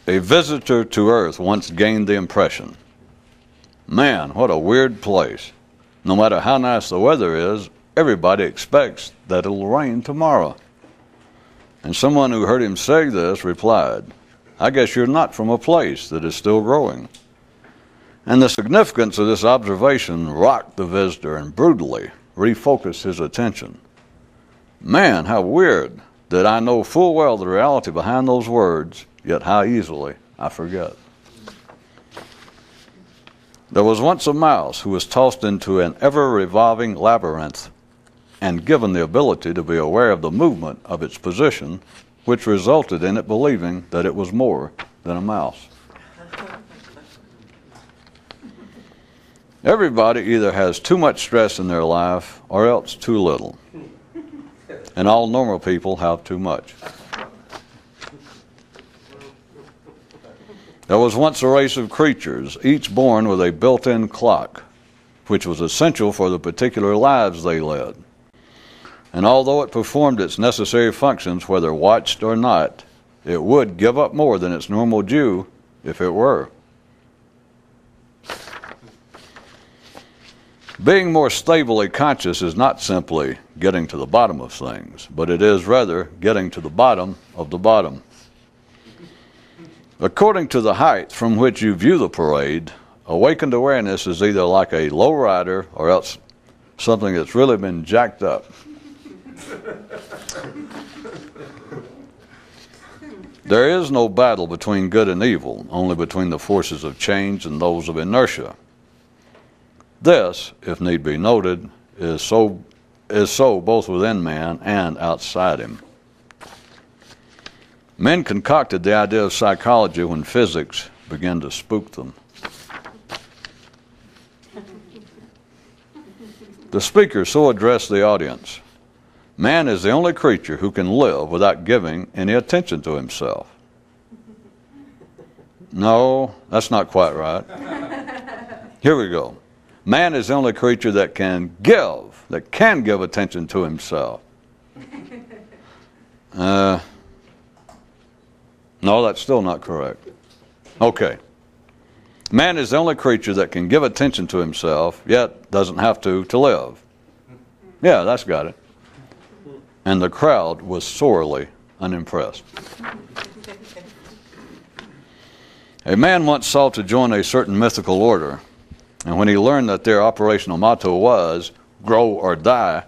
A visitor to Earth once gained the impression, man, what a weird place. No matter how nice the weather is, everybody expects that it'll rain tomorrow. And someone who heard him say this replied, I guess you're not from a place that is still growing. And the significance of this observation rocked the visitor and brutally refocused his attention. Man, how weird that I know full well the reality behind those words, yet how easily I forget. There was once a mouse who was tossed into an ever-revolving labyrinth and given the ability to be aware of the movement of its position, which resulted in it believing that it was more than a mouse. Everybody either has too much stress in their life or else too little. And all normal people have too much. There was once a race of creatures, each born with a built-in clock, which was essential for the particular lives they led. And although it performed its necessary functions, whether watched or not, it would give up more than its normal due if it were. Being more stably conscious is not simply getting to the bottom of things, but it is rather getting to the bottom of the bottom. According to the height from which you view the parade, awakened awareness is either like a low rider or else something that's really been jacked up. There is no battle between good and evil, only between the forces of change and those of inertia. This, if need be noted, is so both within man and outside him. Men concocted the idea of psychology when physics began to spook them. The speaker so addressed the audience, man is the only creature who can live without giving any attention to himself. No, that's not quite right. Here we go. Man is the only creature that can give attention to himself. No, that's still not correct. Okay. Man is the only creature that can give attention to himself, yet doesn't have to live. Yeah, that's got it. And the crowd was sorely unimpressed. A man once sought to join a certain mythical order, and when he learned that their operational motto was, grow or die,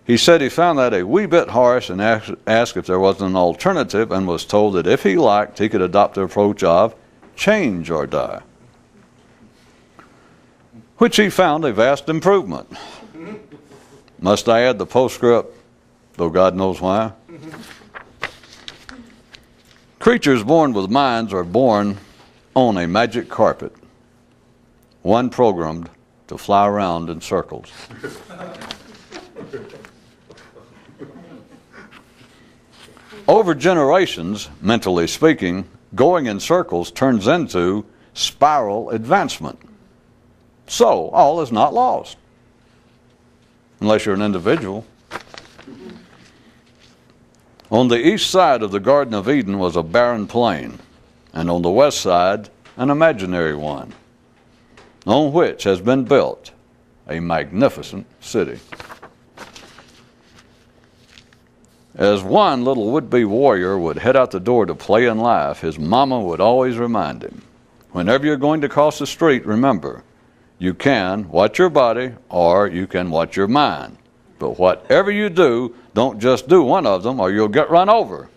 he said he found that a wee bit harsh and asked if there was an alternative and was told that if he liked, he could adopt the approach of change or die, which he found a vast improvement. Must I add the postscript, though God knows why? Creatures born with minds are born on a magic carpet, one programmed to fly around in circles. Over generations, mentally speaking, going in circles turns into spiral advancement. So, all is not lost. Unless you're an individual. On the east side of the Garden of Eden was a barren plain, and on the west side, an imaginary one, on which has been built a magnificent city. As one little would-be warrior would head out the door to play and laugh, his mama would always remind him, whenever you're going to cross the street, remember, you can watch your body or you can watch your mind. But whatever you do, don't just do one of them or you'll get run over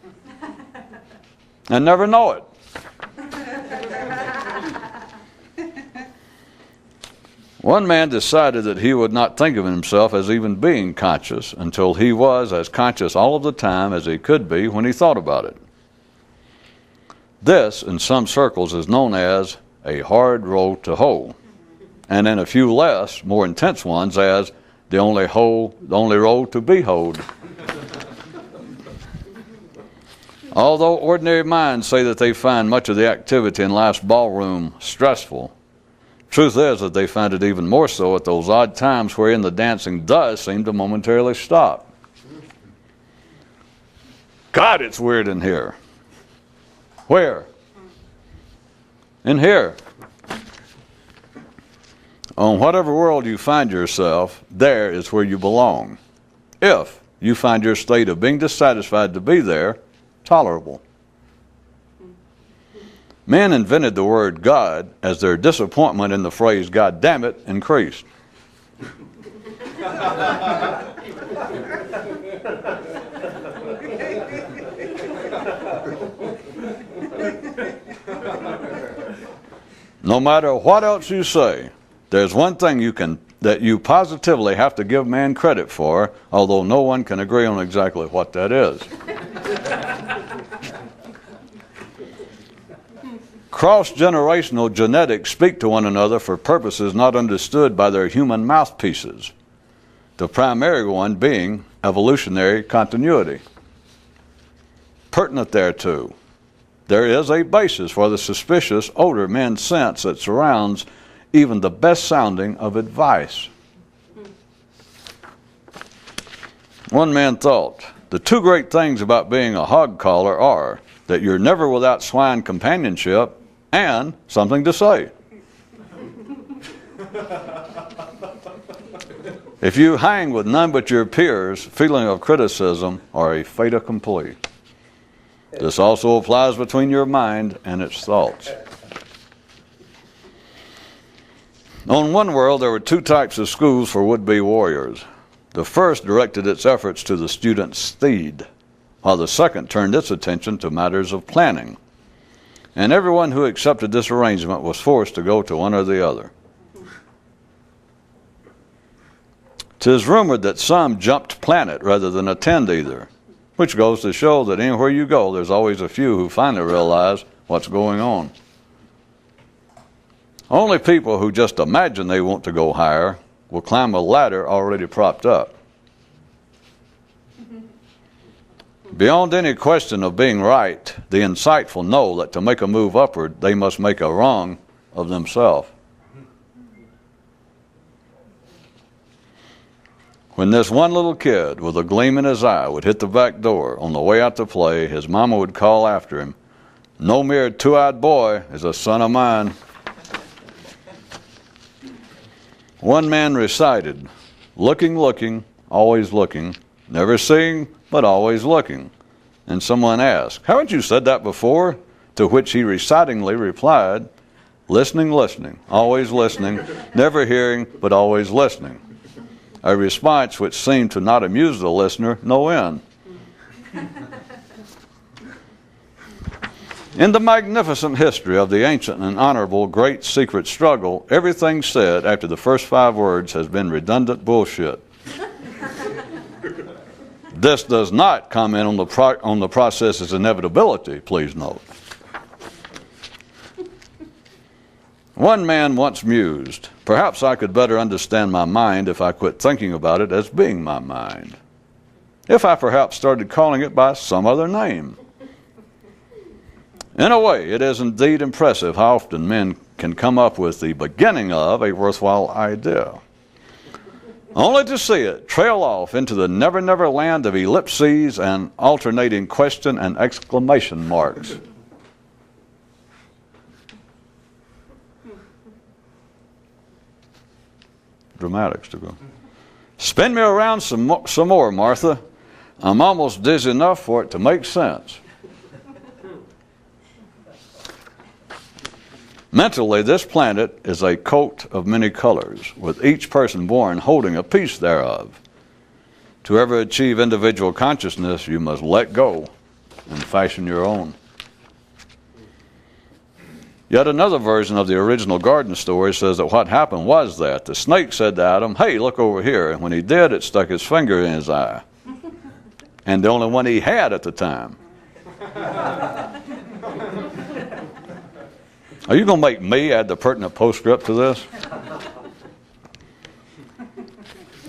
and never know it. One man decided that he would not think of himself as even being conscious until he was as conscious all of the time as he could be when he thought about it. This, in some circles, is known as a hard road to hoe, and in a few less, more intense ones, as the only road to be hoed. Although ordinary minds say that they find much of the activity in life's ballroom stressful, truth is that they find it even more so at those odd times wherein the dancing does seem to momentarily stop. God, it's weird in here. Where? And here, on whatever world you find yourself, there is where you belong, if you find your state of being dissatisfied to be there tolerable. Men invented the word God as their disappointment in the phrase "God damn it" increased. No matter what else you say, there's one thing that you positively have to give man credit for, although no one can agree on exactly what that is. Cross-generational genetics speak to one another for purposes not understood by their human mouthpieces, the primary one being evolutionary continuity. Pertinent thereto, there is a basis for the suspicious older men sense that surrounds even the best sounding of advice. One man thought, the two great things about being a hog caller are that you're never without swine companionship and something to say. If you hang with none but your peers, feeling of criticism are a fait accompli. This also applies between your mind and its thoughts. On one world, there were two types of schools for would-be warriors. The first directed its efforts to the student's steed, while the second turned its attention to matters of planning. And everyone who accepted this arrangement was forced to go to one or the other. 'Tis rumored that some jumped planet rather than attend either, which goes to show that anywhere you go, there's always a few who finally realize what's going on. Only people who just imagine they want to go higher will climb a ladder already propped up. Beyond any question of being right, the insightful know that to make a move upward, they must make a wrong of themselves. When this one little kid with a gleam in his eye would hit the back door on the way out to play, his mama would call after him, "No mere two-eyed boy is a son of mine." One man recited, looking, always looking, never seeing, but always looking." And someone asked, "Haven't you said that before?" To which he recitingly replied, listening, always listening, never hearing, but always listening. A response which seemed to not amuse the listener no end. In the magnificent history of the ancient and honorable great secret struggle, everything said after the first 5 words has been redundant bullshit. This does not comment on the process's inevitability, please note. One man once mused, "Perhaps I could better understand my mind if I quit thinking about it as being my mind. If I perhaps started calling it by some other name." In a way, it is indeed impressive how often men can come up with the beginning of a worthwhile idea, only to see it trail off into the never-never land of ellipses and alternating question and exclamation marks. Dramatics to go. "Spin me around some more, Martha. I'm almost dizzy enough for it to make sense." Mentally, this planet is a coat of many colors, with each person born holding a piece thereof. To ever achieve individual consciousness, you must let go and fashion your own. Yet another version of the original garden story says that what happened was that the snake said to Adam, "Hey, look over here." And when he did, it stuck his finger in his eye. And the only one he had at the time. Are you going to make me add the pertinent postscript to this?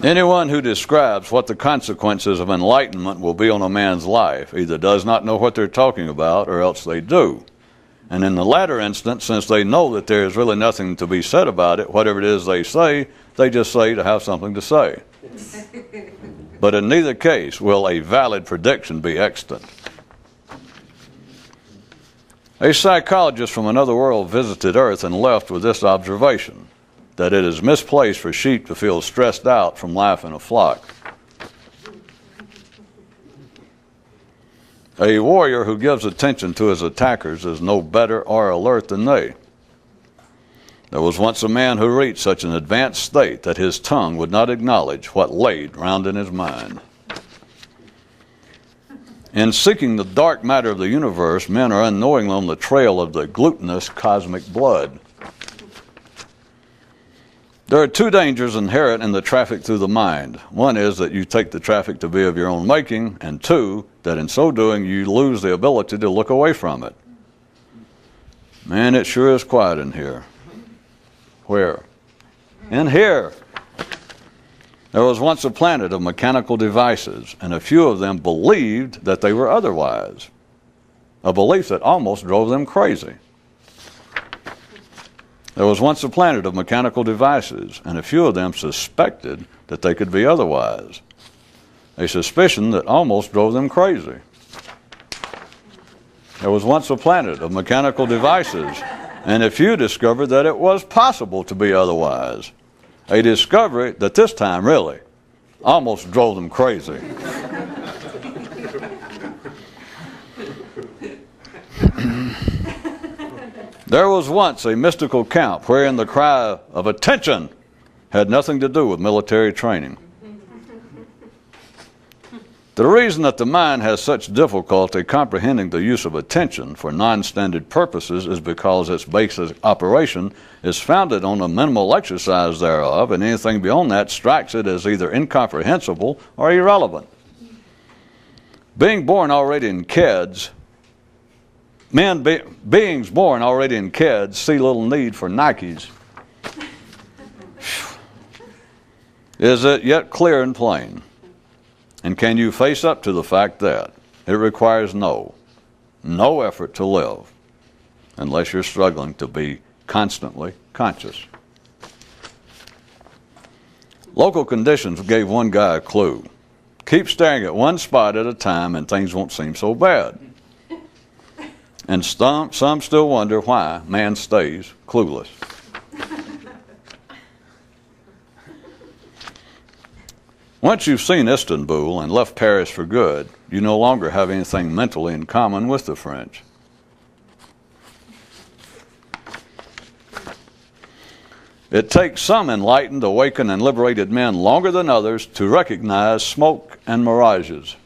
Anyone who describes what the consequences of enlightenment will be on a man's life either does not know what they're talking about or else they do. And in the latter instance, since they know that there is really nothing to be said about it, whatever it is they just say to have something to say. But in neither case will a valid prediction be extant. A psychologist from another world visited Earth and left with this observation, that it is misplaced for sheep to feel stressed out from life in a flock. A warrior who gives attention to his attackers is no better or alert than they. There was once a man who reached such an advanced state that his tongue would not acknowledge what laid round in his mind. In seeking the dark matter of the universe, men are unknowingly on the trail of the glutinous cosmic blood. There are two dangers inherent in the traffic through the mind. One is that you take the traffic to be of your own making, and two, that in so doing you lose the ability to look away from it. Man, it sure is quiet in here. Where? In here. There was once a planet of mechanical devices, and a few of them believed that they were otherwise. A belief that almost drove them crazy. There was once a planet of mechanical devices, and a few of them suspected that they could be otherwise. A suspicion that almost drove them crazy. There was once a planet of mechanical devices, and a few discovered that it was possible to be otherwise. A discovery that this time really almost drove them crazy. There was once a mystical camp wherein the cry of attention had nothing to do with military training. The reason that the mind has such difficulty comprehending the use of attention for non-standard purposes is because its basic operation is founded on a minimal exercise thereof, and anything beyond that strikes it as either incomprehensible or irrelevant. Being born already in kids, beings born already in kids see little need for Nikes. Is it yet clear and plain? And can you face up to the fact that it requires no effort to live unless you're struggling to be constantly conscious? Local conditions gave one guy a clue. Keep staring at one spot at a time and things won't seem so bad. And some still wonder why man stays clueless. Once you've seen Istanbul and left Paris for good, you no longer have anything mentally in common with the French. It takes some enlightened, awakened, and liberated men longer than others to recognize smoke and mirages.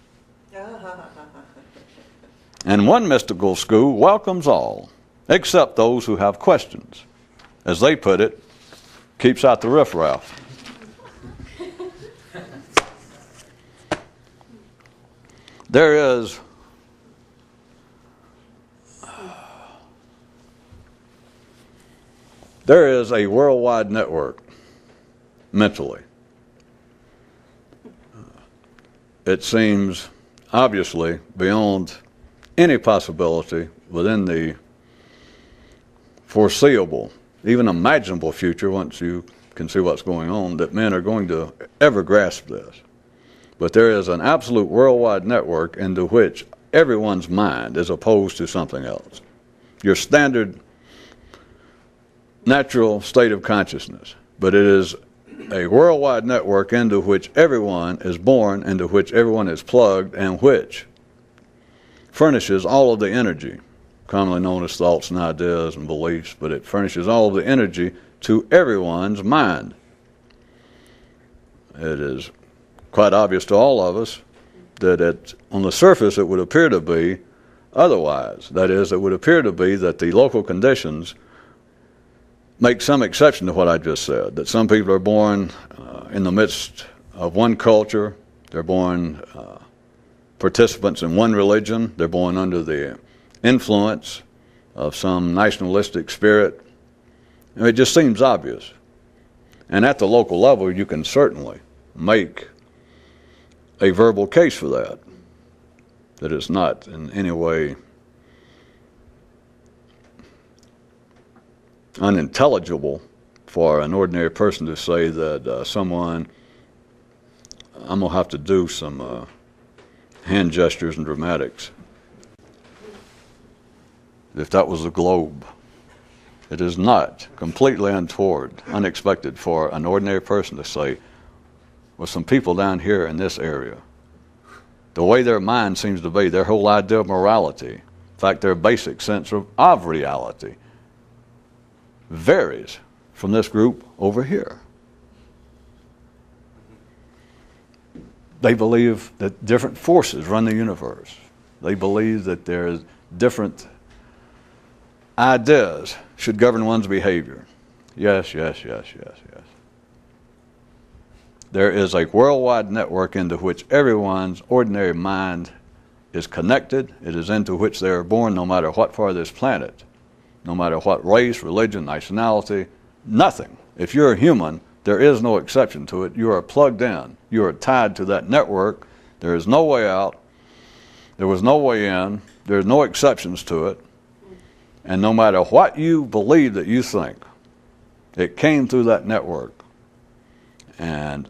And one mystical school welcomes all, except those who have questions. As they put it, keeps out the riffraff. There is a worldwide network mentally. It seems obviously beyond any possibility within the foreseeable, even imaginable future, once you can see what's going on, that men are going to ever grasp this. But there is an absolute worldwide network into which everyone's mind is opposed to something else. Your standard natural state of consciousness. But it is a worldwide network into which everyone is born, into which everyone is plugged, and which furnishes all of the energy, commonly known as thoughts and ideas and beliefs, but it furnishes all of the energy to everyone's mind. It is quite obvious to all of us that on the surface it would appear to be otherwise. That is, it would appear to be that the local conditions make some exception to what I just said, that some people are born in the midst of one culture, they're born participants in one religion, they're born under the influence of some nationalistic spirit. It just seems obvious. And at the local level, you can certainly make a verbal case for that it's not in any way unintelligible for an ordinary person to say that someone, I'm going to have to do some hand gestures and dramatics. if that was the globe. It is not completely untoward, unexpected for an ordinary person to say, well, some people down here in this area, the way their mind seems to be, their whole idea of morality, in fact, their basic sense of reality, varies from this group over here. They believe that different forces run the universe. They believe that there's different ideas should govern one's behavior. Yes, yes, yes, yes, yes. There is a worldwide network into which everyone's ordinary mind is connected. It is into which they are born no matter what part of this planet, no matter what race, religion, nationality, nothing. If you're a human, there is no exception to it. You are plugged in. You are tied to that network. There is no way out. There was no way in. There's no exceptions to it. And no matter what you believe that you think, it came through that network. And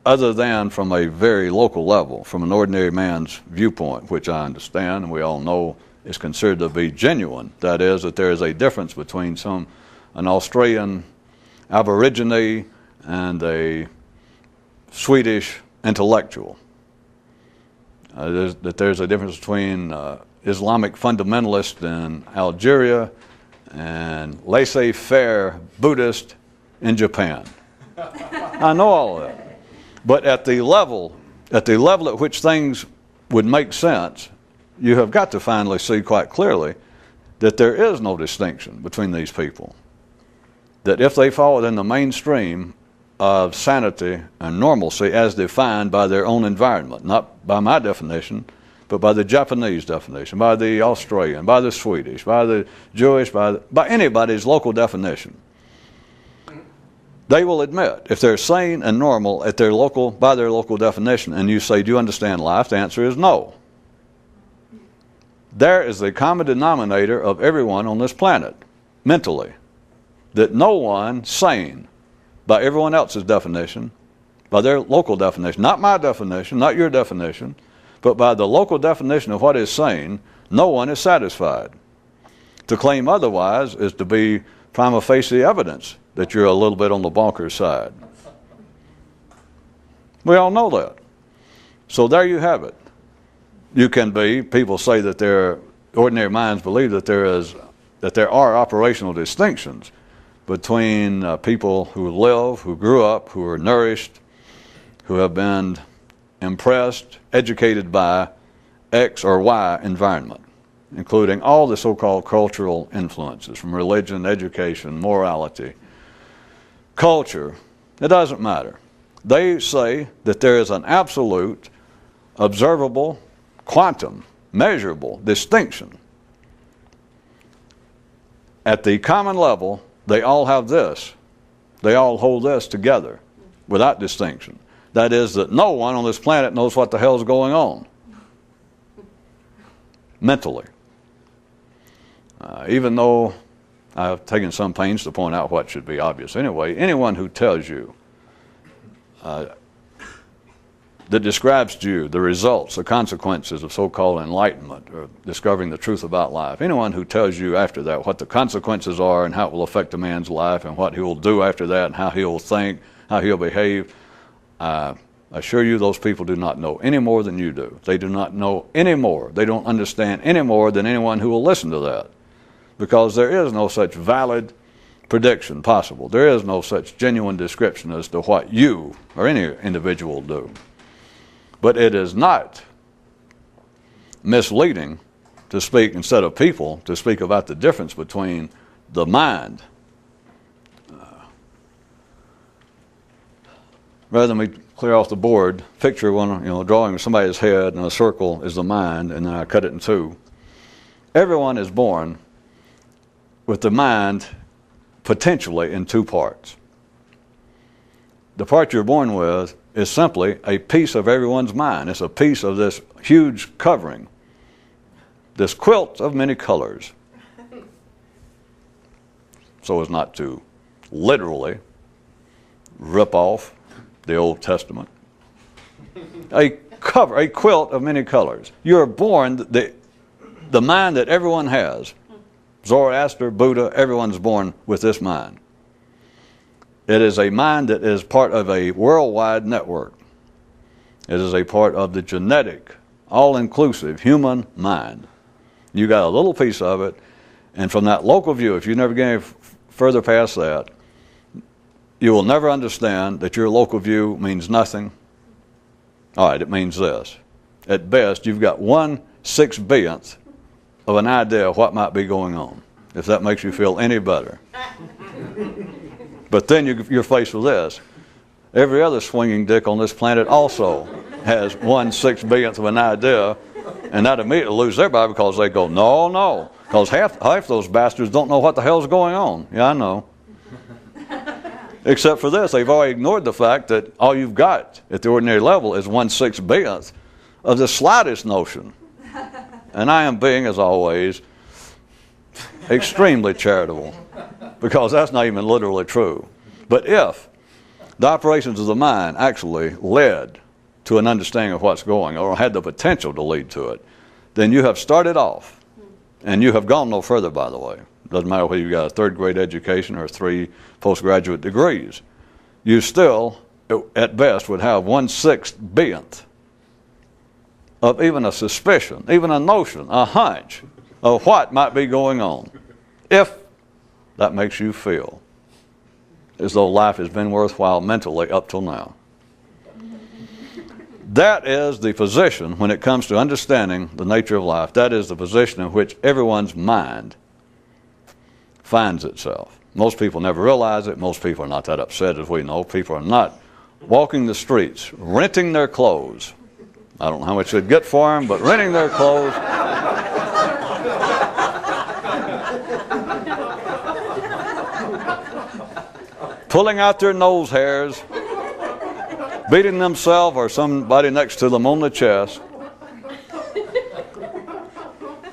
other than from a very local level, from an ordinary man's viewpoint, which I understand and we all know is considered to be genuine, that is, that there is a difference between an Australian Aborigine and a Swedish intellectual. There's a difference between Islamic fundamentalist in Algeria and laissez-faire Buddhist in Japan. I know all of that. But at the level at which things would make sense, you have got to finally see quite clearly that there is no distinction between these people. That if they fall within the mainstream of sanity and normalcy as defined by their own environment, not by my definition, but by the Japanese definition, by the Australian, by the Swedish, by the Jewish, by anybody's local definition, they will admit, if they're sane and normal by their local definition, and you say, do you understand life? The answer is no. There is the common denominator of everyone on this planet, mentally, that no one sane, by everyone else's definition, by their local definition, not my definition, not your definition, but by the local definition of what is sane, no one is satisfied. To claim otherwise is to be prima facie evidence that you're a little bit on the bonkers side. We all know that. So there you have it. People say that ordinary minds believe that there are operational distinctions between people who live, who grew up, who are nourished, who have been impressed, educated by X or Y environment, including all the so-called cultural influences from religion, education, morality, culture. It doesn't matter. They say that there is an absolute, observable, quantum, measurable distinction. At the common level, they all have this. They all hold this together without distinction. That is, that no one on this planet knows what the hell is going on mentally. Even though I've taken some pains to point out what should be obvious anyway, anyone who tells you, that describes to you the results, the consequences of so-called enlightenment or discovering the truth about life, anyone who tells you after that what the consequences are and how it will affect a man's life and what he will do after that and how he will think, how he'll behave, I assure you those people do not know any more than you do. They do not know any more. They don't understand any more than anyone who will listen to that, because there is no such valid prediction possible. There is no such genuine description as to what you or any individual do. But it is not misleading to speak, instead of people, to speak about the difference between the mind. Rather than me clear off the board, picture one, drawing of somebody's head, and a circle is the mind, and then I cut it in two. Everyone is born with the mind potentially in two parts. The part you're born with is simply a piece of everyone's mind. It's a piece of this huge covering, this quilt of many colors. So as not to literally rip off the Old Testament. A quilt of many colors. You're born, the mind that everyone has Zoroaster, Buddha, everyone's born with this mind. It is a mind that is part of a worldwide network. It is a part of the genetic, all-inclusive human mind. You got a little piece of it, and from that local view, if you never get further past that, you will never understand that your local view means nothing. All right, it means this. At best, you've got 1/6 of an idea of what might be going on, if that makes you feel any better. But then you're faced with this. Every other swinging dick on this planet also has 1/6 of an idea, and that immediately loses everybody because they go, no. Because half those bastards don't know what the hell's going on. Yeah, I know. Except for this, they've already ignored the fact that all you've got at the ordinary level is 1/6 of the slightest notion. And I am being, as always, extremely charitable, because that's not even literally true. But if the operations of the mind actually led to an understanding of what's going on, or had the potential to lead to it, then you have started off, and you have gone no further, by the way. Doesn't matter whether you've got a third-grade education or 3 postgraduate degrees. You still, at best, would have 1/6 of even a suspicion, even a notion, a hunch of what might be going on, if that makes you feel as though life has been worthwhile mentally up till now. That is the position, when it comes to understanding the nature of life, that is the position in which everyone's mind finds itself. Most people never realize it. Most people are not that upset, as we know. People are not walking the streets, renting their clothes. I don't know how much they'd get for them, but renting their clothes. Pulling out their nose hairs, beating themselves or somebody next to them on the chest,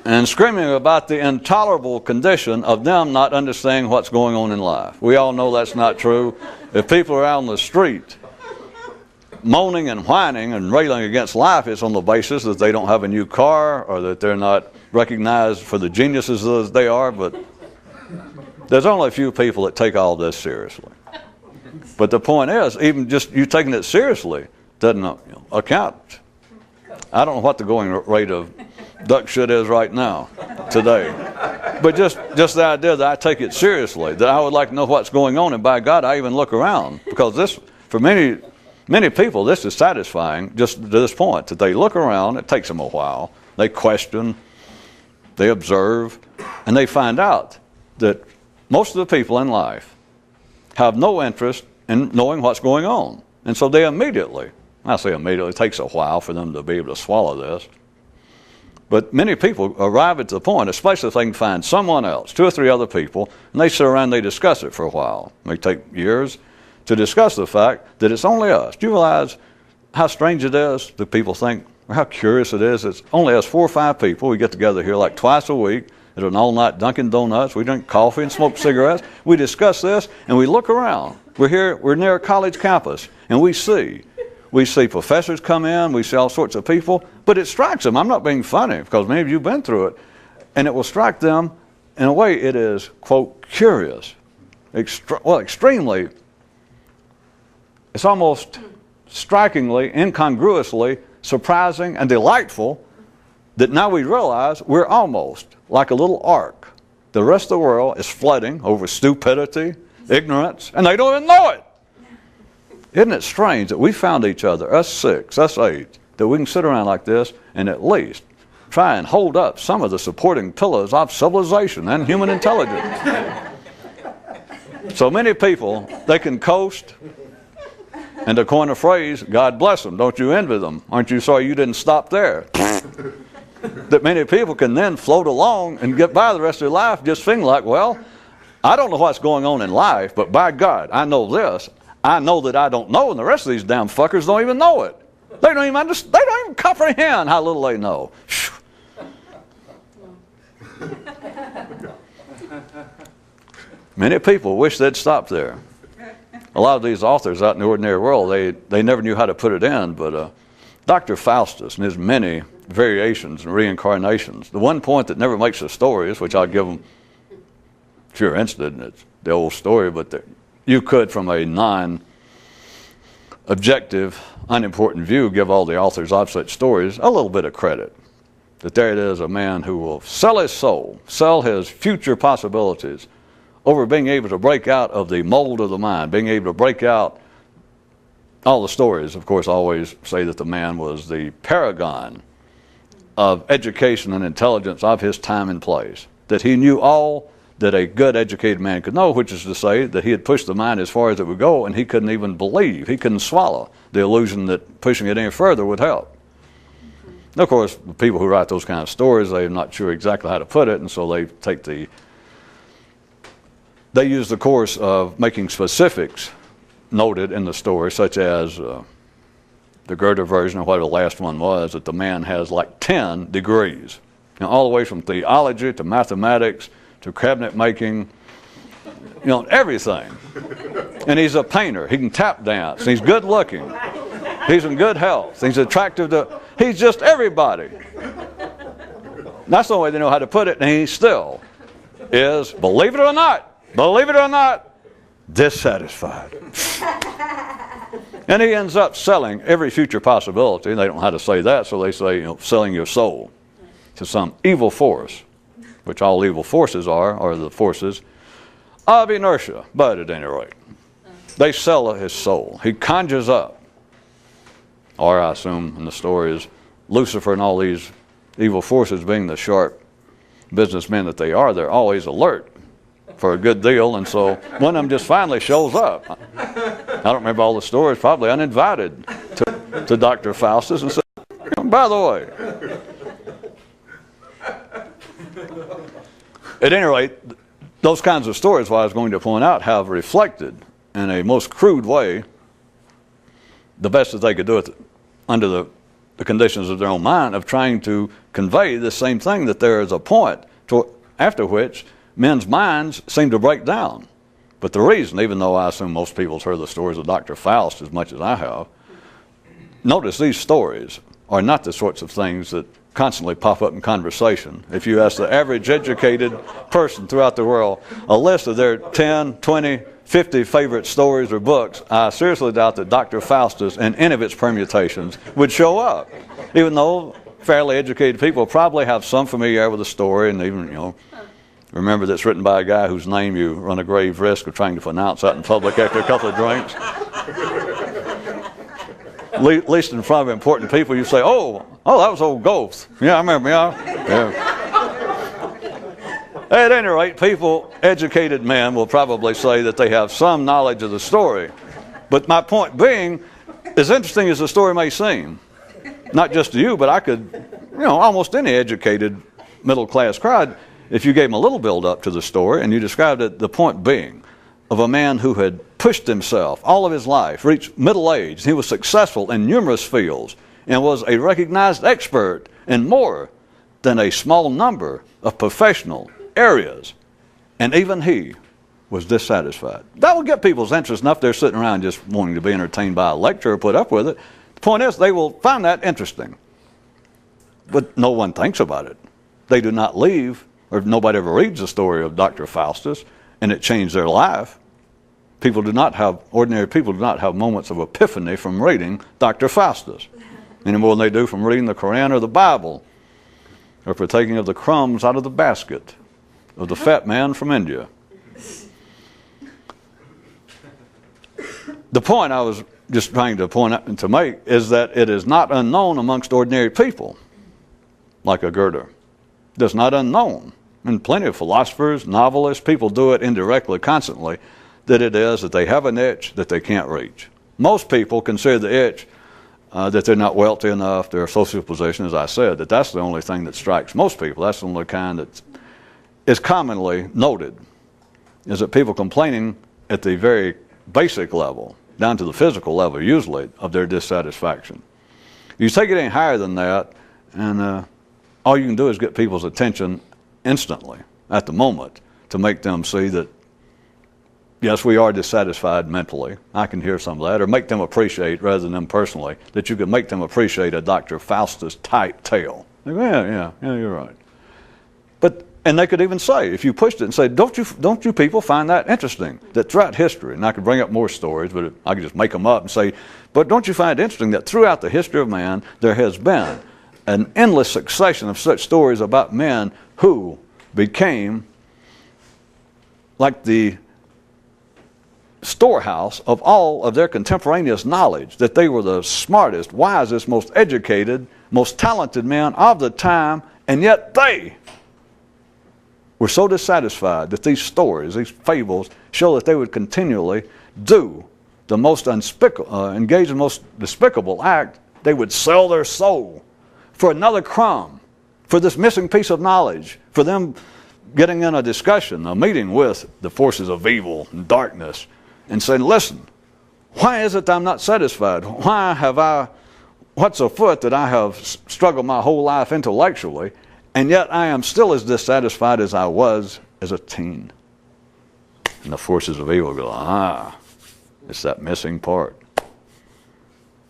and screaming about the intolerable condition of them not understanding what's going on in life. We all know that's not true. If people are out on the street moaning and whining and railing against life, it's on the basis that they don't have a new car, or that they're not recognized for the geniuses as they are. But there's only a few people that take all this seriously. But the point is, even just you taking it seriously doesn't account. I don't know what the going rate of duck shit is right now, today. But just the idea that I take it seriously, that I would like to know what's going on, and by God, I even look around. Because this, for many people, this is satisfying just to this point, that they look around, it takes them a while, they question, they observe, and they find out that most of the people in life have no interest in knowing what's going on. And so they immediately, I say immediately, it takes a while for them to be able to swallow this. But many people arrive at the point, especially if they can find someone else, 2 or 3 other people, and they sit around and they discuss it for a while. It may take years to discuss the fact that it's only us. Do you realize how strange it is that people think, or how curious it is? It's only us 4 or 5 people. We get together here like twice a week at an all-night Dunkin' Donuts. We drink coffee and smoke cigarettes. We discuss this, and we look around. We're near a college campus, and we see professors come in, we see all sorts of people, but it strikes them. I'm not being funny, because many of you have been through it, and it will strike them in a way it is, quote, curious. Extremely. It's almost strikingly, incongruously surprising and delightful that now we realize we're almost like a little ark. The rest of the world is flooding over stupidity, ignorance, and they don't even know it. Isn't it strange that we found each other, us 6, us 8, that we can sit around like this and at least try and hold up some of the supporting pillars of civilization and human intelligence? So many people, they can coast, and to coin a phrase, God bless them, don't you envy them. Aren't you sorry you didn't stop there? That many people can then float along and get by the rest of their life just feeling like, well, I don't know what's going on in life, but by God, I know this. I know that I don't know, and the rest of these damn fuckers don't even know it. They don't even understand. They don't even comprehend how little they know. Many people wish they'd stopped there. A lot of these authors out in the ordinary world, they never knew how to put it in, but Dr. Faustus and his many variations and reincarnations, the one point that never makes the stories, which I'll give them if you're interested, and it's the old story, but you could, from a non-objective, unimportant view, give all the authors of such stories a little bit of credit. That there it is, a man who will sell his soul, sell his future possibilities over being able to break out of the mold of the mind, being able to break out. All the stories, of course, always say that the man was the paragon of education and intelligence of his time and place, that he knew all that a good educated man could know, which is to say that he had pushed the mind as far as it would go, and he couldn't even believe, he couldn't swallow the illusion that pushing it any further would help. And of course, the people who write those kind of stories, they're not sure exactly how to put it, and so they use the course of making specifics noted in the story, such as the Goethe version, or whatever the last one was, that the man has like 10 degrees. Now, all the way from theology to mathematics to cabinet making, everything. And he's a painter. He can tap dance. He's good looking. He's in good health. He's attractive he's just everybody. That's the way they know how to put it, and he still is, believe it or not, dissatisfied. And he ends up selling every future possibility. They don't know how to say that, so they say, selling your soul to some evil force, which all evil forces are the forces of inertia. But at any rate, they sell his soul. He conjures up, or I assume in the story is Lucifer and all these evil forces, being the sharp businessmen that they are, they're always alert for a good deal, and so one of them just finally shows up. I don't remember all the stories, probably uninvited, to Dr. Faustus, and said, by the way. At any rate, those kinds of stories, what I was going to point out, have reflected in a most crude way the best that they could do under the conditions of their own mind, of trying to convey the same thing, that there is a point after which men's minds seem to break down. But the reason, even though I assume most people have heard the stories of Dr. Faust as much as I have, notice these stories are not the sorts of things that constantly pop up in conversation. If you ask the average educated person throughout the world a list of their 10, 20, 50 favorite stories or books, I seriously doubt that Dr. Faustus and any of its permutations would show up, even though fairly educated people probably have some familiarity with the story, and even, remember that's written by a guy whose name you run a grave risk of trying to pronounce out in public after a couple of drinks. At least in front of important people, you say, oh, that was old Goethe. Yeah, I remember, yeah. At any rate, educated men will probably say that they have some knowledge of the story. But my point being, as interesting as the story may seem, not just to you, but I could, almost any educated middle-class crowd, if you gave them a little build-up to the story and you described it, the point being of a man who had pushed himself all of his life, reached middle age, he was successful in numerous fields and was a recognized expert in more than a small number of professional areas, and even he was dissatisfied. That will get people's interest enough they're sitting around just wanting to be entertained by a lecture or put up with it. The point is, they will find that interesting. But no one thinks about it. They do not leave, or nobody ever reads the story of Dr. Faustus and it changed their life. Ordinary people do not have moments of epiphany from reading Dr. Faustus, any more than they do from reading the Quran or the Bible, or partaking of the crumbs out of the basket of the fat man from India. The point I was just trying to make is that it is not unknown amongst ordinary people, like a Goethe. It's not unknown. And plenty of philosophers, novelists, people do it indirectly, constantly, that it is that they have an itch that they can't reach. Most people consider the itch that they're not wealthy enough, their social position, as I said, that's the only thing that strikes most people. That's the only kind that is commonly noted, is that people complaining at the very basic level, down to the physical level usually, of their dissatisfaction. You take it any higher than that, and all you can do is get people's attention instantly, at the moment, to make them see that, yes, we are dissatisfied mentally. I can hear some of that. Or make them appreciate, rather than them personally, that you can make them appreciate a Dr. Faustus type tale. They go, yeah, you're right. But And they could even say, if you pushed it and say, don't you people find that interesting? That throughout history, and I could bring up more stories, but I could just make them up and say, but don't you find it interesting that throughout the history of man, there has been an endless succession of such stories about men who became like the storehouse of all of their contemporaneous knowledge, that they were the smartest, wisest, most educated, most talented men of the time, and yet they were so dissatisfied that these stories, these fables, show that they would continually do the most engage in the most despicable act. They would sell their soul for another crumb, for this missing piece of knowledge, for them getting in a discussion, a meeting with the forces of evil and darkness, and saying, listen, why is it that I'm not satisfied? What's afoot that I have struggled my whole life intellectually, and yet I am still as dissatisfied as I was as a teen? And the forces of evil go, it's that missing part.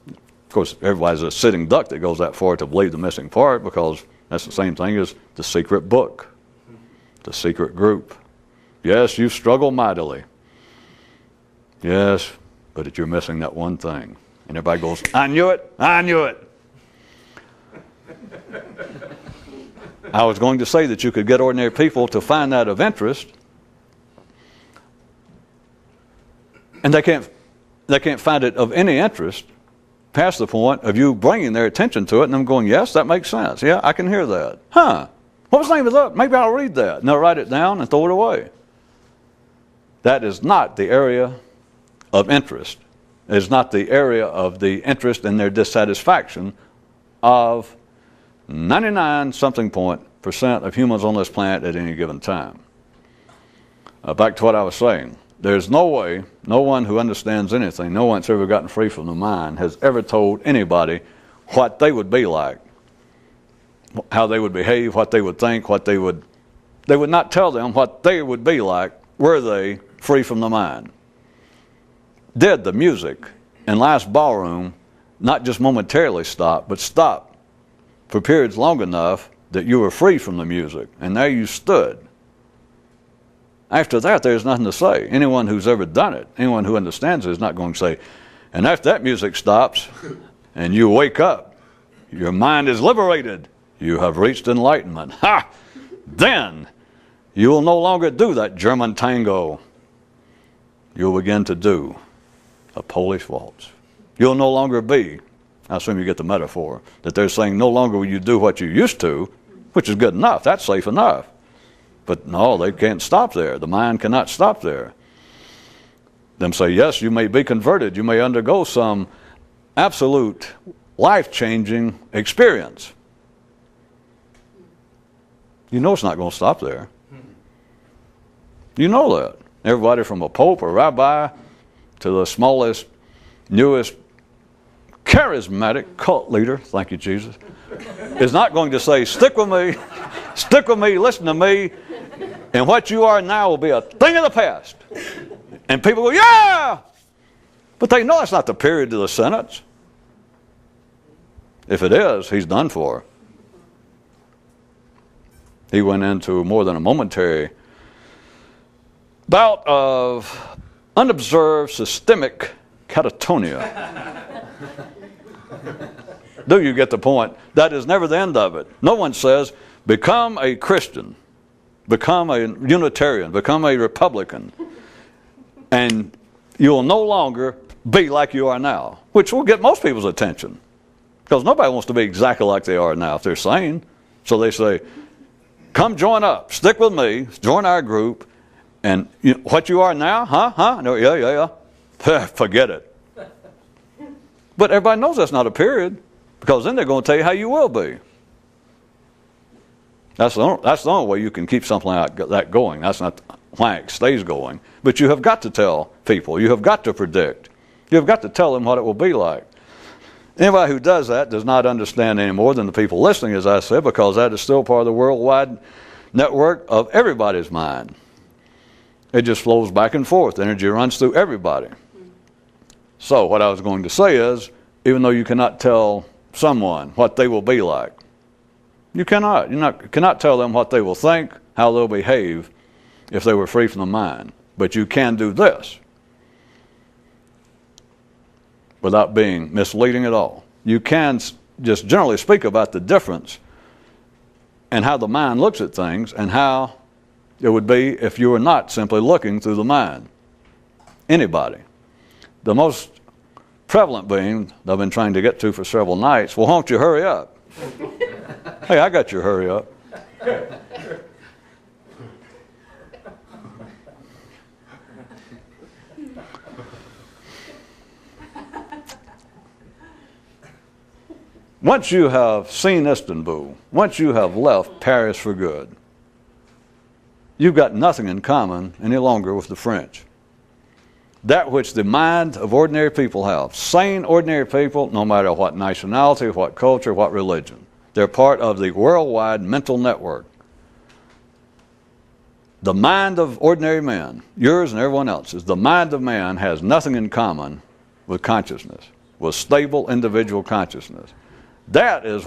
Of course, everybody's a sitting duck that goes that far to believe the missing part, because that's the same thing as the secret book, the secret group. Yes, you struggle mightily. Yes, but you're missing that one thing. And everybody goes, I knew it, I knew it. I was going to say that you could get ordinary people to find that of interest, and they can't find it of any interest past the point of you bringing their attention to it and them going, yes, that makes sense. Yeah, I can hear that. What was the name of that? Maybe I'll read that. And they'll write it down and throw it away. That is not the area of interest. It is not the area of the interest in their dissatisfaction of 99% of humans on this planet at any given time. Back to what I was saying. There's no way, no one who understands anything, no one that's ever gotten free from the mind has ever told anybody what they would be like, how they would behave, what they would think, they would not tell them what they would be like were they free from the mind. Did the music in last ballroom not just momentarily stop, but stop for periods long enough that you were free from the music, and there you stood. After that, there's nothing to say. Anyone who's ever done it, anyone who understands it, is not going to say, and after that music stops and you wake up, your mind is liberated, you have reached enlightenment. Then you will no longer do that German tango. You'll begin to do a Polish waltz. You'll no longer be, I assume you get the metaphor, that they're saying no longer will you do what you used to, which is good enough, that's safe enough. But no, they can't stop there. The mind cannot stop there. Them say, yes, you may be converted. You may undergo some absolute life-changing experience. You know it's not going to stop there. You know that. Everybody from a pope or rabbi to the smallest, newest, charismatic cult leader, thank you, Jesus, is not going to say, stick with me, listen to me, and what you are now will be a thing of the past. And people go, yeah! But they know it's not the period of the sentence. If it is, he's done for. He went into more than a momentary bout of unobserved systemic catatonia. Do you get the point? That is never the end of it. No one says, become a Christian, become a Unitarian, become a Republican, and you will no longer be like you are now, which will get most people's attention, because nobody wants to be exactly like they are now if they're sane. So they say, come join up, stick with me, join our group, and what you are now, No, yeah. Forget it. But everybody knows that's not a period, because then they're going to tell you how you will be. That's the only way you can keep something like that going. That's not why it stays going. But you have got to tell people. You have got to predict. You have got to tell them what it will be like. Anybody who does that does not understand any more than the people listening, as I said, because that is still part of the worldwide network of everybody's mind. It just flows back and forth. Energy runs through everybody. So what I was going to say is, even though you cannot tell someone what they will be like, you cannot. You cannot tell them what they will think, how they'll behave if they were free from the mind. But you can do this without being misleading at all. You can just generally speak about the difference and how the mind looks at things and how it would be if you were not simply looking through the mind. Anybody. The most prevalent being that I've been trying to get to for several nights, well, won't you hurry up? Hey, I got your hurry up. Once you have seen Istanbul, once you have left Paris for good, you've got nothing in common any longer with the French. That which the mind of ordinary people have, sane ordinary people, no matter what nationality, what culture, what religion, they're part of the worldwide mental network. The mind of ordinary man, yours and everyone else's, the mind of man has nothing in common with consciousness, with stable individual consciousness. That is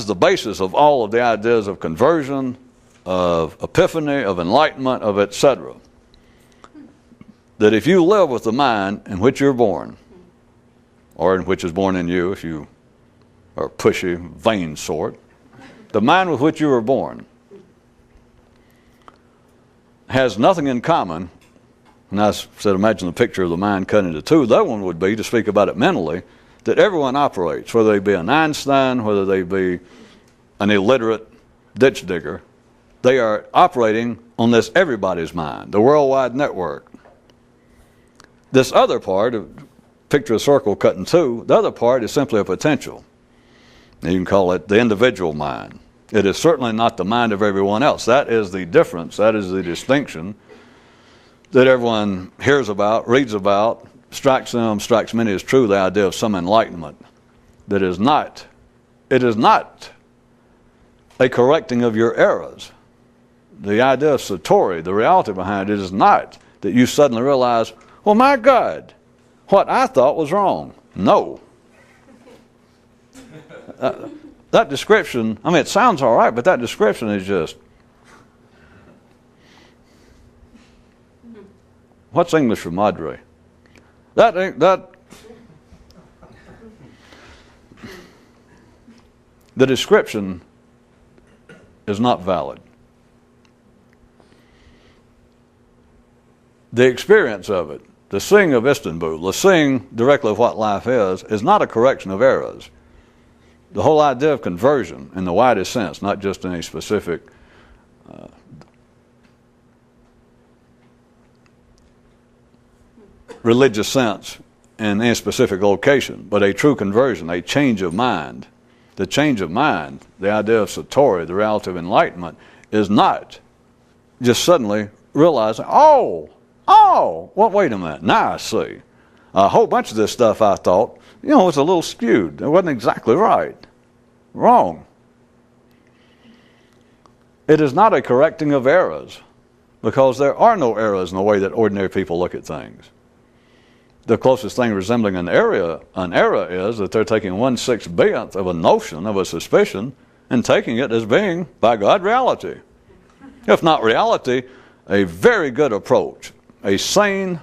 the basis of all of the ideas of conversion, of epiphany, of enlightenment, of etc. That if you live with the mind in which you're born, or in which is born in you, if you are pushy, vain sort, the mind with which you were born has nothing in common. And I said, imagine the picture of the mind cut into two. The other one would be, to speak about it mentally, that everyone operates, whether they be an Einstein, whether they be an illiterate ditch digger, they are operating on this everybody's mind, the worldwide network. This other part, picture a circle cut in two, the other part is simply a potential. You can call it the individual mind. It is certainly not the mind of everyone else. That is the difference, that is the distinction that everyone hears about, reads about, strikes many as true, the idea of some enlightenment. That is not, it is not a correcting of your errors. The idea of Satori, the reality behind it, is not that you suddenly realize, well, my God, what I thought was wrong. No. That description, I mean, it sounds all right, but that description is just, what's English for madre? The description is not valid. The experience of it, the seeing of Istanbul, the seeing directly of what life is not a correction of errors. The whole idea of conversion in the widest sense, not just in a specific religious sense in any specific location, but a true conversion, a change of mind. The change of mind, the idea of Satori, the reality of enlightenment, is not just suddenly realizing, well, wait a minute, now I see. A whole bunch of this stuff I thought, was a little skewed. It wasn't exactly right. Wrong. It is not a correcting of errors, because there are no errors in the way that ordinary people look at things. The closest thing resembling an error is that they're taking 1/6 billionth of a notion, of a suspicion, and taking it as being, by God, reality. If not reality, a very good approach, a sane,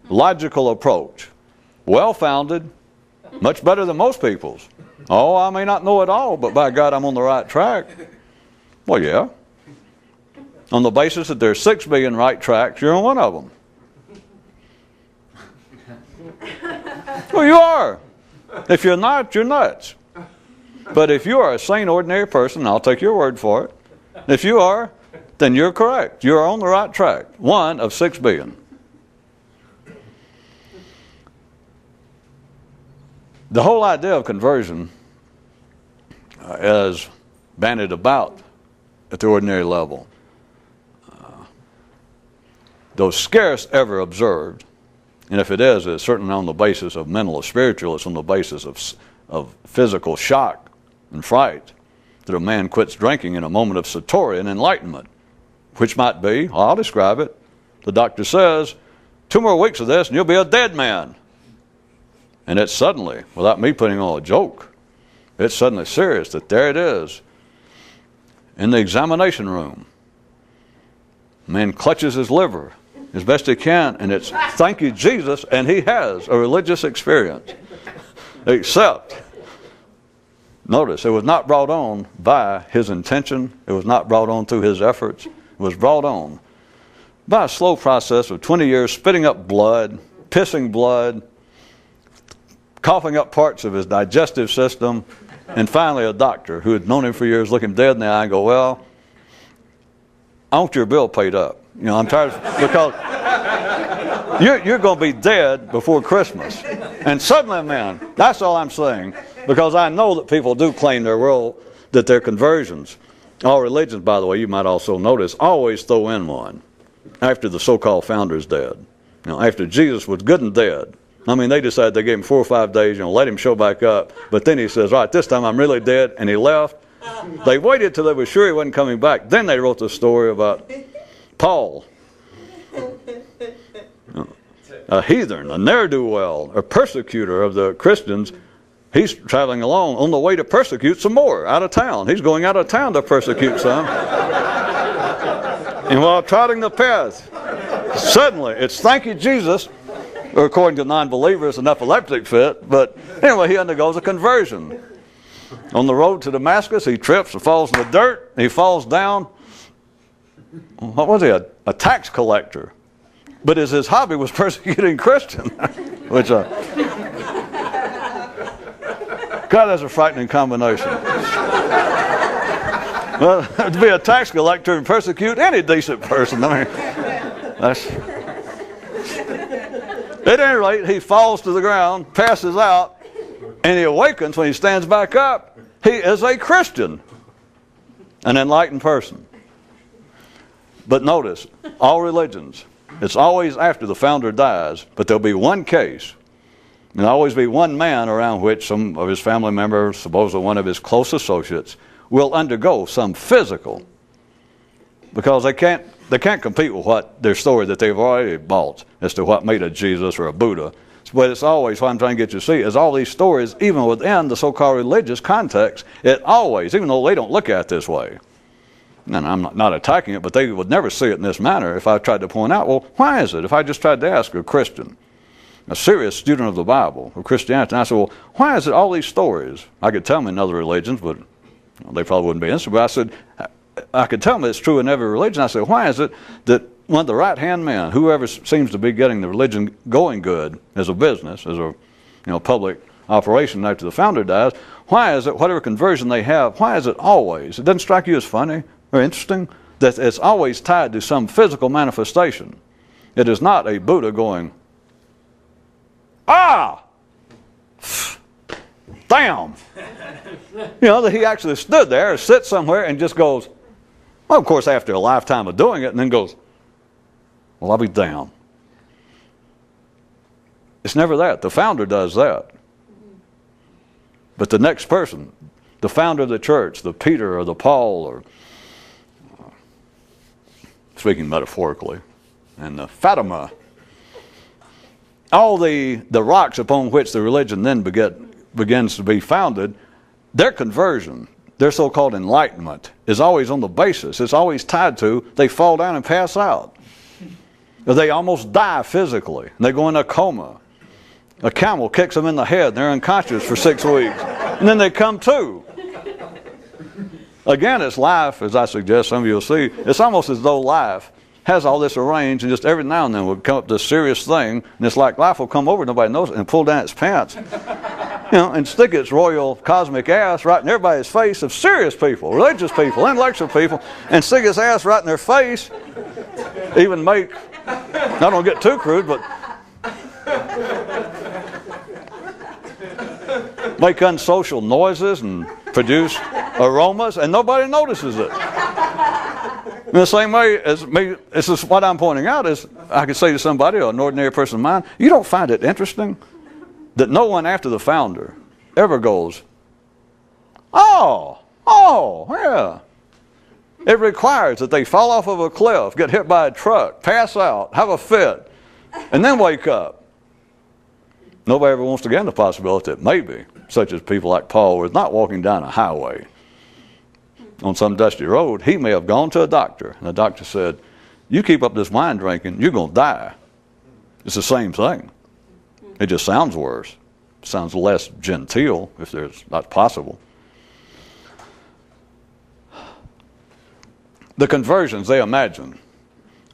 logical approach, well-founded, much better than most people's. Oh, I may not know it all, but by God, I'm on the right track. Well, yeah. On the basis that there's 6 billion right tracks, you're on one of them. Well, you are. If you're not, you're nuts. But if you are a sane, ordinary person, I'll take your word for it. If you are, then you're correct. You're on the right track. 1 of 6 billion. The whole idea of conversion is bandied about at the ordinary level. Though scarce ever observed, and if it is, it's certainly on the basis of mental or spiritual, it's on the basis of physical shock and fright, that a man quits drinking in a moment of Satori and enlightenment, which might be, I'll describe it, the doctor says, 2 more weeks of this and you'll be a dead man. And it's suddenly, without me putting on a joke, it's suddenly serious that there it is. in the examination room. Man clutches his liver as best he can, and it's thank you, Jesus, and he has a religious experience. Except, notice, it was not brought on by his intention. It was not brought on through his efforts. It was brought on by a slow process of 20 years spitting up blood, pissing blood, coughing up parts of his digestive system, and finally a doctor who had known him for years look him dead in the eye and go, well, I want your bill paid up. You know, I'm tired of, because you're going to be dead before Christmas. And suddenly, man, that's all I'm saying, because I know that people do claim that their conversions, all religions, by the way, you might also notice, always throw in one after the so-called founder is dead. You know, after Jesus was good and dead. I mean, they decided they gave him 4 or 5 days, let him show back up. But then he says, all right, this time I'm really dead, and he left. They waited till they were sure he wasn't coming back. Then they wrote the story about Paul, a heathen, a ne'er-do-well, a persecutor of the Christians. He's traveling along on the way to persecute some more out of town. He's going out of town to persecute some. And while trotting the path, suddenly, it's thank you, Jesus, or according to non-believers, an epileptic fit. But anyway, he undergoes a conversion. On the road to Damascus, he trips and falls in the dirt. He falls down. What was he? A tax collector. But his hobby was persecuting Christians. Which, God, that's a frightening combination. Well, to be a tax collector and persecute any decent person, I mean, that's... At any rate, he falls to the ground, passes out, and he awakens when he stands back up. He is a Christian, an enlightened person. But notice, all religions, it's always after the founder dies, but there'll be one case. There'll always be one man around which some of his family members, supposedly one of his close associates, will undergo some physical, because they can't compete with what their story that they've already bought as to what made a Jesus or a Buddha. But it's always, what I'm trying to get you to see, is all these stories, even within the so-called religious context, it always, even though they don't look at it this way, and I'm not attacking it, but they would never see it in this manner if I tried to point out, well, why is it? If I just tried to ask a Christian, a serious student of the Bible, of Christianity, and I said, well, why is it all these stories? I could tell them in other religions, but they probably wouldn't be interested. But I said, I could tell them it's true in every religion. I said, why is it that one of the right-hand men, whoever seems to be getting the religion going good as a business, as a public operation after the founder dies, why is it, whatever conversion they have, why is it always, it doesn't strike you as funny or interesting, that it's always tied to some physical manifestation? It is not a Buddha going, ah! Damn! That he actually stood there or sits somewhere and just goes, well, of course, after a lifetime of doing it, and then goes, well, I'll be damned. It's never that. The founder does that. But the next person, the founder of the church, the Peter or the Paul, or speaking metaphorically, and the Fatima, all the rocks upon which the religion then begins to be founded, their conversion, their so-called enlightenment, is always on the basis. It's always tied to they fall down and pass out. They almost die physically. They go in a coma. A camel kicks them in the head. They're unconscious for 6 weeks. And then they come to. Again, it's life, as I suggest some of you will see. It's almost as though life has all this arranged, and just every now and then will come up this serious thing, and it's like life will come over, nobody knows it, and pull down its pants, and stick its royal cosmic ass right in everybody's face of serious people, religious people, intellectual people, and stick its ass right in their face, even make, I don't get too crude, but make unsocial noises and produce aromas, and nobody notices it. In the same way as me, this is what I'm pointing out, is I could say to somebody, or an ordinary person of mine, you don't find it interesting that no one after the founder ever goes, oh, yeah. It requires that they fall off of a cliff, get hit by a truck, pass out, have a fit, and then wake up. Nobody ever wants to get into the possibility that maybe, such as people like Paul, was not walking down a highway on some dusty road, he may have gone to a doctor, and the doctor said, you keep up this wine drinking, you're going to die. It's the same thing. It just sounds worse. It sounds less genteel, if that's possible. The conversions they imagine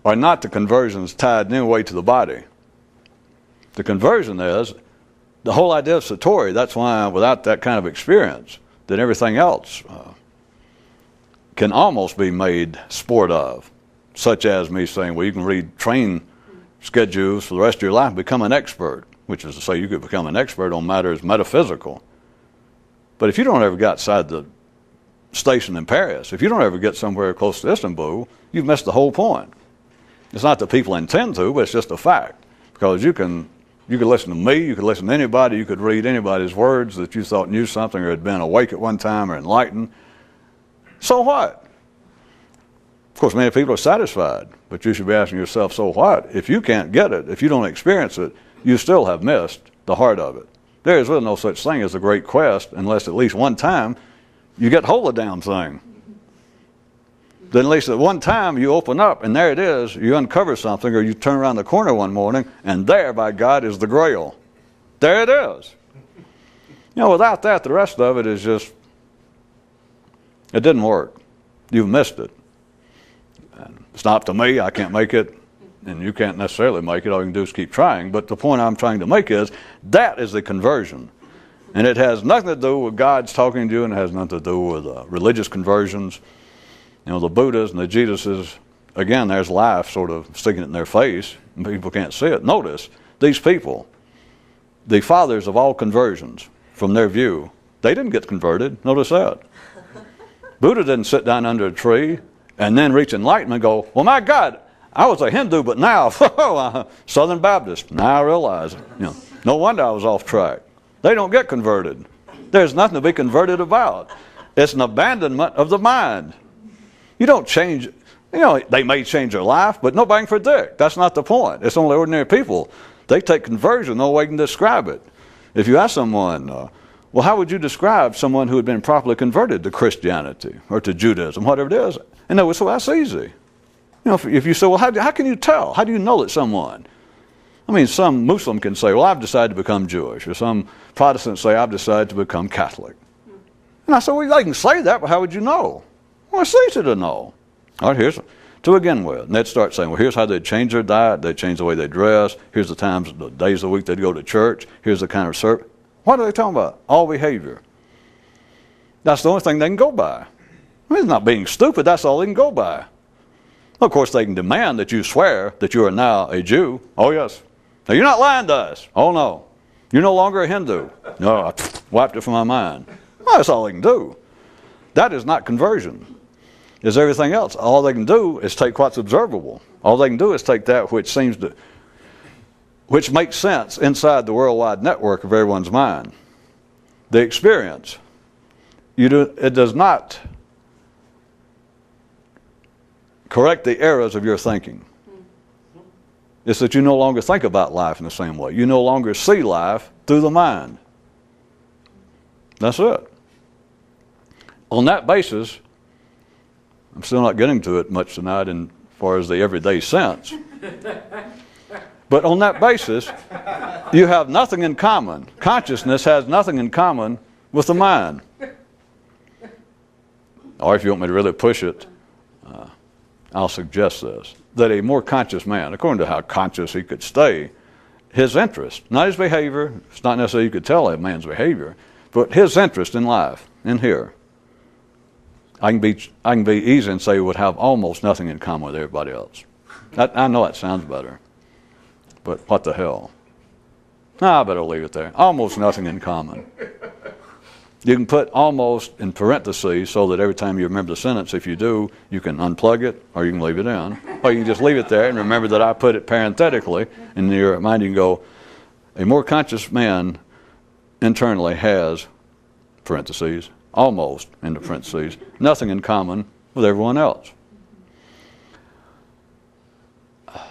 are not the conversions tied in any way to the body. The conversion is the whole idea of Satori. That's why without that kind of experience, then everything else can almost be made sport of. Such as me saying, well, you can read train schedules for the rest of your life and become an expert, which is to say you could become an expert on matters metaphysical. But if you don't ever get outside the station in Paris, if you don't ever get somewhere close to Istanbul, you've missed the whole point. It's not that people intend to, but it's just a fact. Because you could listen to me, you could listen to anybody, you could read anybody's words that you thought knew something or had been awake at one time or enlightened. So what? Of course, many people are satisfied, but you should be asking yourself, so what? If you can't get it, if you don't experience it, you still have missed the heart of it. There is really no such thing as a great quest unless at least one time you get hold of the damn thing. Then at least at one time you open up and there it is, you uncover something, or you turn around the corner one morning and there, by God, is the Grail. There it is. You know, without that, the rest of it is just, it didn't work. You've missed it. And it's not up to me, I can't make it, and you can't necessarily make it. All you can do is keep trying. But the point I'm trying to make is that is the conversion. And it has nothing to do with God's talking to you, and it has nothing to do with religious conversions. You know, the Buddhas and the Jesuses, again, there's life sort of sticking it in their face, and people can't see it. Notice, these people, the fathers of all conversions, from their view, they didn't get converted. Notice that. Buddha didn't sit down under a tree and then reach enlightenment and go, well, my God, I was a Hindu, but now, Southern Baptist. Now I realize, no wonder I was off track. They don't get converted. There's nothing to be converted about. It's an abandonment of the mind. You don't change, they may change their life, but nobody can predict. That's not the point. It's only ordinary people. They take conversion, no way can describe it. If you ask someone, well, how would you describe someone who had been properly converted to Christianity or to Judaism, whatever it is? And they would say, well, that's easy. If you say, well, how can you tell? How do you know that someone? I mean, some Muslim can say, well, I've decided to become Jewish. Or some Protestant say, I've decided to become Catholic. And I said, well, they can say that, but how would you know? Well, it's easy to know. All right, here's to begin with. And they'd start saying, well, here's how they'd change their diet. They'd change the way they dress. Here's the times, the days of the week they'd go to church. Here's the kind of service. What are they talking about? All behavior. That's the only thing they can go by. I mean, it's not being stupid. That's all they can go by. Of course, they can demand that you swear that you are now a Jew. Oh, yes. Now, you're not lying to us. Oh, no. You're no longer a Hindu. No, I wiped it from my mind. Well, that's all they can do. That is not conversion. It's everything else. All they can do is take what's observable. All they can do is take that which makes sense inside the worldwide network of everyone's mind. The experience. It does not correct the errors of your thinking. It's that you no longer think about life in the same way. You no longer see life through the mind. That's it. On that basis, I'm still not getting to it much tonight as far as the everyday sense. But on that basis, you have nothing in common. Consciousness has nothing in common with the mind. Or if you want me to really push it, I'll suggest this, that a more conscious man, according to how conscious he could stay, his interest, not his behavior, it's not necessarily you could tell a man's behavior, but his interest in life, in here, I can be easy and say would have almost nothing in common with everybody else. I know that sounds better, but what the hell? I better leave it there. Almost nothing in common. You can put almost in parentheses so that every time you remember the sentence, if you do, you can unplug it or you can leave it in. Or you can just leave it there and remember that I put it parenthetically in your mind. You can go, a more conscious man internally has, parentheses, almost, into parentheses, nothing in common with everyone else.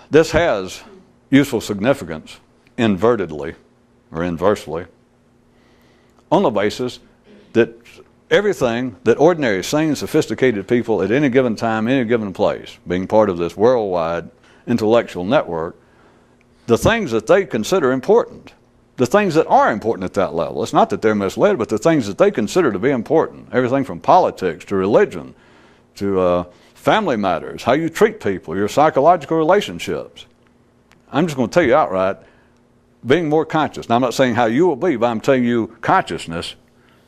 This has useful significance invertedly or inversely on the basis that everything that ordinary, sane, sophisticated people at any given time, any given place, being part of this worldwide intellectual network, the things that they consider important, the things that are important at that level. It's not that they're misled, but the things that they consider to be important. Everything from politics to religion to family matters, how you treat people, your psychological relationships. I'm just going to tell you outright, being more conscious. Now, I'm not saying how you will be, but I'm telling you consciousness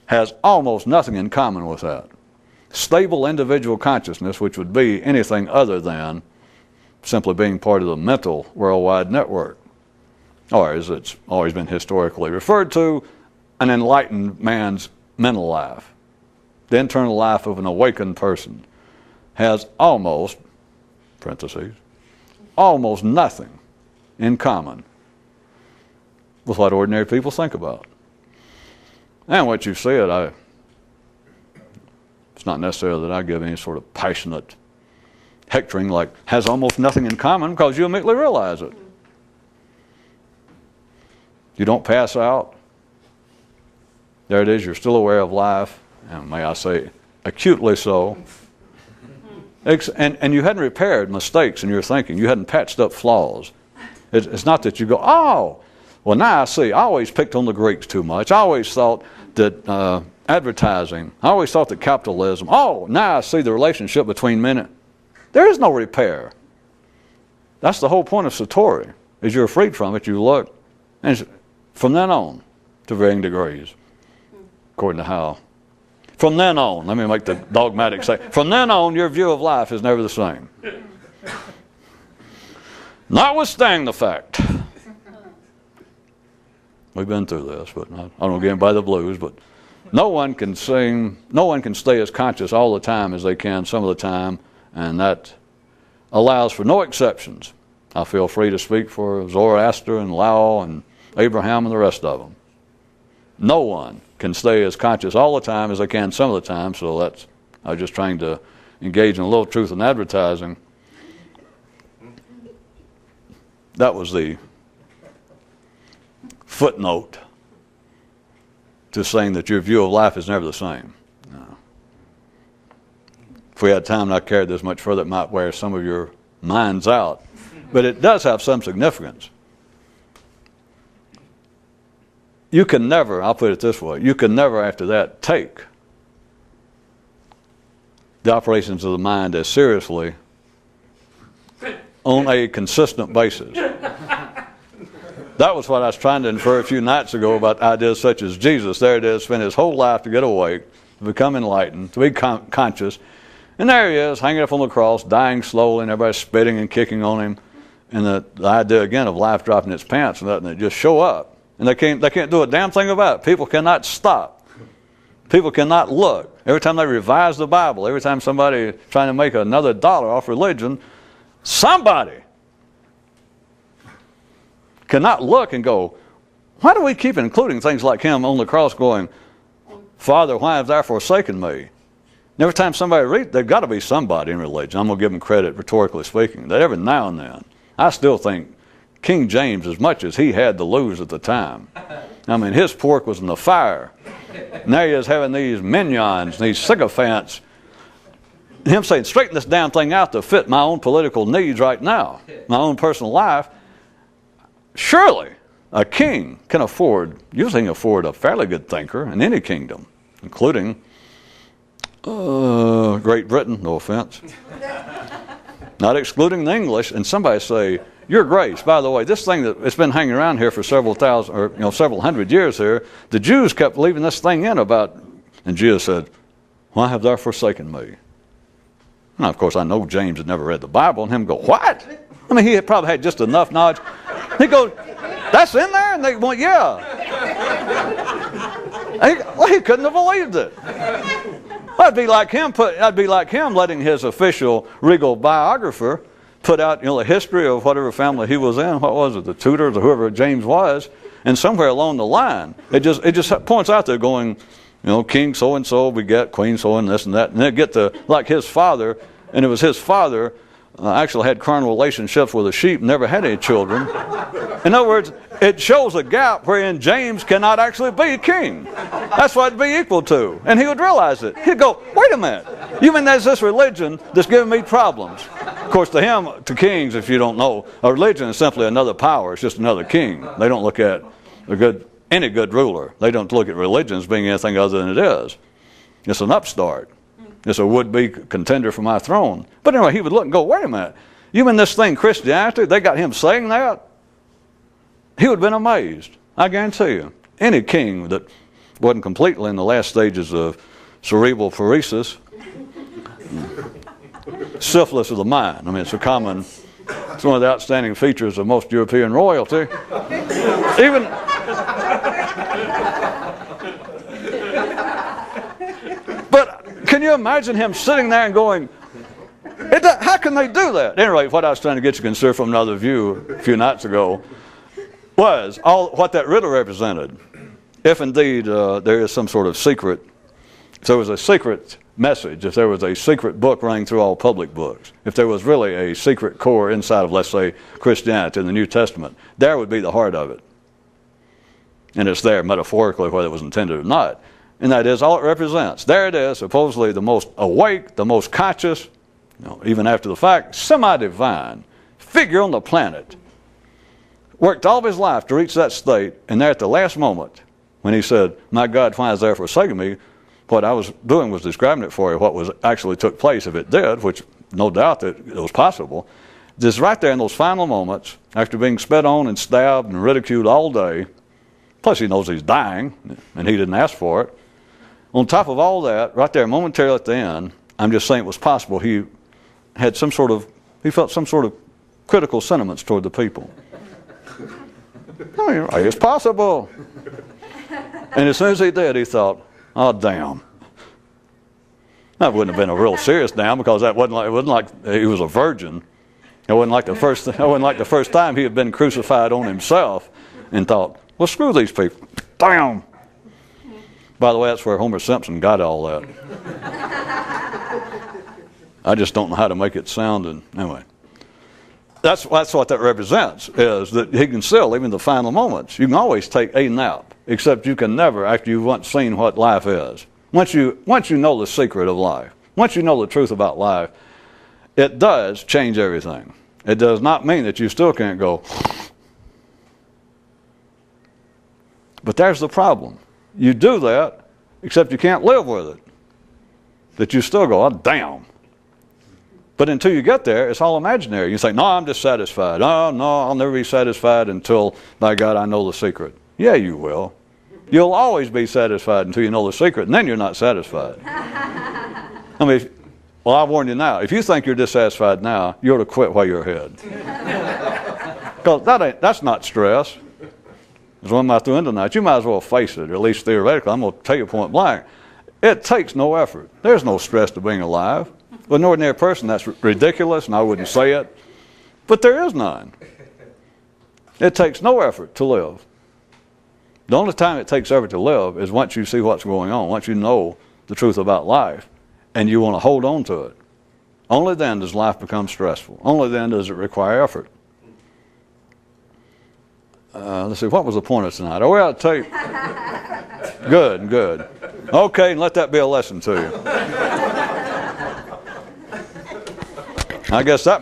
has almost nothing in common with that. Stable individual consciousness, which would be anything other than simply being part of the mental worldwide network, or as it's always been historically referred to, an enlightened man's mental life. The internal life of an awakened person has almost, parentheses, almost nothing in common with what ordinary people think about. And what you said, it's not necessarily that I give any sort of passionate hectoring like has almost nothing in common, because you immediately realize it. You don't pass out. There it is, you're still aware of life, and may I say, acutely so. And you hadn't repaired mistakes in your thinking. You hadn't patched up flaws. It's not that you go, oh, well, now I see. I always picked on the Greeks too much. I always thought that advertising, I always thought that capitalism, oh, now I see the relationship between men and... There is no repair. That's the whole point of Satori. As you're freed from it, you look, and from then on, to varying degrees, according to how. From then on, let me make the dogmatic say, from then on, your view of life is never the same. Notwithstanding the fact, we've been through this, but I don't get by the blues, but no one can stay as conscious all the time as they can some of the time, and that allows for no exceptions. I feel free to speak for Zoroaster and Lao and Abraham and the rest of them. No one can stay as conscious all the time as they can some of the time, so I was just trying to engage in a little truth in advertising. That was the footnote to saying that your view of life is never the same. No. If we had time and I carried this much further, it might wear some of your minds out. But it does have some significance. You can never, I'll put it this way, you can never after that take the operations of the mind as seriously on a consistent basis. That was what I was trying to infer a few nights ago about ideas such as Jesus. There it is, spent his whole life to get awake, to become enlightened, to be conscious. And there he is, hanging up on the cross, dying slowly, and everybody's spitting and kicking on him. And the idea, again, of life dropping its pants and letting it just show up. And they can't do a damn thing about it. People cannot stop. People cannot look. Every time they revise the Bible, every time somebody trying to make another dollar off religion, somebody cannot look and go, why do we keep including things like him on the cross going, Father, why have thou forsaken me? And every time somebody reads, there's got to be somebody in religion, I'm going to give them credit, rhetorically speaking, that every now and then, I still think King James, as much as he had to lose at the time, I mean, his pork was in the fire. Now he is having these minions, these sycophants, him saying, straighten this damn thing out to fit my own political needs right now, my own personal life. Surely a king can usually afford a fairly good thinker in any kingdom, including Great Britain, no offense. Not excluding the English. And somebody say, Your Grace, by the way, this thing that it's been hanging around here for several thousand, or several hundred years here, the Jews kept leaving this thing in about, and Jesus said, why have thou forsaken me? Now, of course, I know James had never read the Bible, and him go, what? I mean, he had probably had just enough knowledge. He goes, that's in there? And they went, yeah. He couldn't have believed it. I'd be like him letting his official regal biographer put out, the history of whatever family he was in. What was it? The Tudors or whoever James was. And somewhere along the line, it just points out there going, King so-and-so begat Queen so and this and that. And they get to, like his father, and it was his father actually had carnal relationships with a sheep, never had any children. In other words, it shows a gap wherein James cannot actually be king. That's what it'd be equal to. And he would realize it. He'd go, wait a minute. You mean there's this religion that's giving me problems? Of course, to him, to kings, if you don't know, a religion is simply another power. It's just another king. They don't look at any good ruler. They don't look at religion as being anything other than it is. It's an upstart. It's a would-be contender for my throne. But anyway, he would look and go, wait a minute. You mean this thing, Christianity, they got him saying that? He would have been amazed. I guarantee you. Any king that wasn't completely in the last stages of cerebral paresis, syphilis of the mind. I mean, it's one of the outstanding features of most European royalty. Even... But can you imagine him sitting there and going, how can they do that? Anyway, what I was trying to get you to consider from another view a few nights ago was what that riddle represented. If indeed there is some sort of secret, if there was a secret message, if there was a secret book running through all public books, if there was really a secret core inside of, let's say, Christianity in the New Testament, there would be the heart of it. And it's there metaphorically, whether it was intended or not. And that is all it represents. There it is, supposedly the most awake, the most conscious, even after the fact, semi-divine figure on the planet. Worked all of his life to reach that state, and there at the last moment, when he said, my God, why has thou forsaken me? What I was doing was describing it for you, what was actually took place if it did, which no doubt that it was possible. Just right there in those final moments, after being spit on and stabbed and ridiculed all day, plus he knows he's dying, and he didn't ask for it. On top of all that, right there momentarily at the end, I'm just saying it was possible he felt some sort of critical sentiments toward the people. It's possible. And as soon as he did, he thought, oh, damn. That wouldn't have been a real serious damn, because it wasn't like he was a virgin. It wasn't like the first time he had been crucified on himself and thought, well, screw these people. Damn. By the way, that's where Homer Simpson got all that. I just don't know how to make it sound. And anyway, that's what that represents, is that he can still, even the final moments, you can always take a nap, except you can never, after you've once seen what life is. Once you know the secret of life, once you know the truth about life, it does change everything. It does not mean that you still can't go. But there's the problem. You do that, except you can't live with it. That you still go, oh, damn. But until you get there, it's all imaginary. You say, no, I'm just satisfied. Oh, no, I'll never be satisfied until, by God, I know the secret. Yeah, you will. You'll always be satisfied until you know the secret, and then you're not satisfied. I mean, well, I warn you now, if you think you're dissatisfied now, you ought to quit while you're ahead. Because that's not stress. As one might throw in tonight, you might as well face it, or at least theoretically. I'm going to tell you point blank. It takes no effort. There's no stress to being alive. With an ordinary person, that's ridiculous, and I wouldn't say it. But there is none. It takes no effort to live. The only time it takes effort to live is once you see what's going on, once you know the truth about life, and you want to hold on to it. Only then does life become stressful. Only then does it require effort. Let's see, what was the point of tonight? Oh, we're out of tape. Good. Okay, and let that be a lesson to you. I guess that